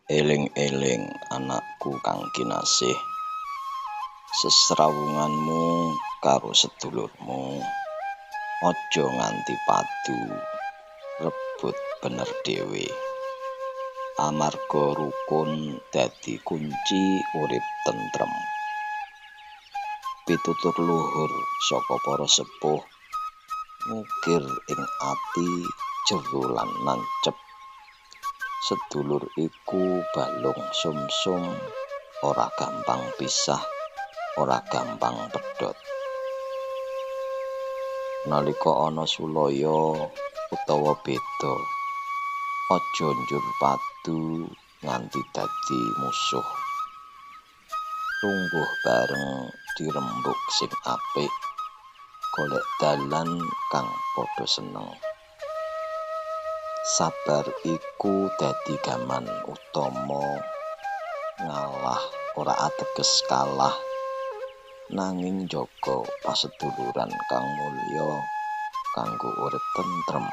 Eling-eling anakku kang kinasih, sesrawunganmu karo sedulurmu aja nganti padu rebut bener dhewe. Amarga rukun dadi kunci urip tentrem. Pitutur luhur saka para sepuh ngukir ing ati jero lan nancep. Sedulur iku balung sumsum, ora gampang pisah, ora gampang pedhot. Nalika ana sulaya utawa beda, aja njur padu nganti dadi musuh. Lungguh bareng dirembuk sing apik, golek dalan kang padha seneng. Sabar iku dadi gaman utama, ngalah ora ateges kalah, nanging njaga paseduluran kang mulya kanggo urip tentrem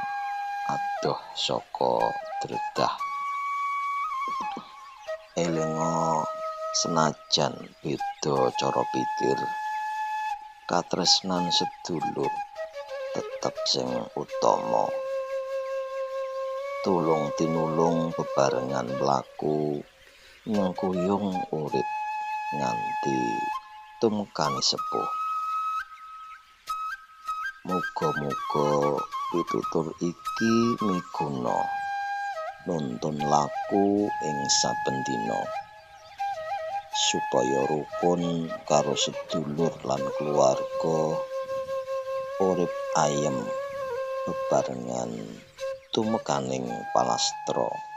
adoh saka dredah. Elinga senajan beda cara pikir, katresnan sedulur tetep sing utama. Tulung tinulung bebarengan mlaku, nyengkuyung urip nganti tumekane sepuh. Muga-muga pitutur iki miguna nuntun laku ing saben dina, supaya rukun karo sedulur lan keluarga urip ayem bebarengan tumekaning palastra.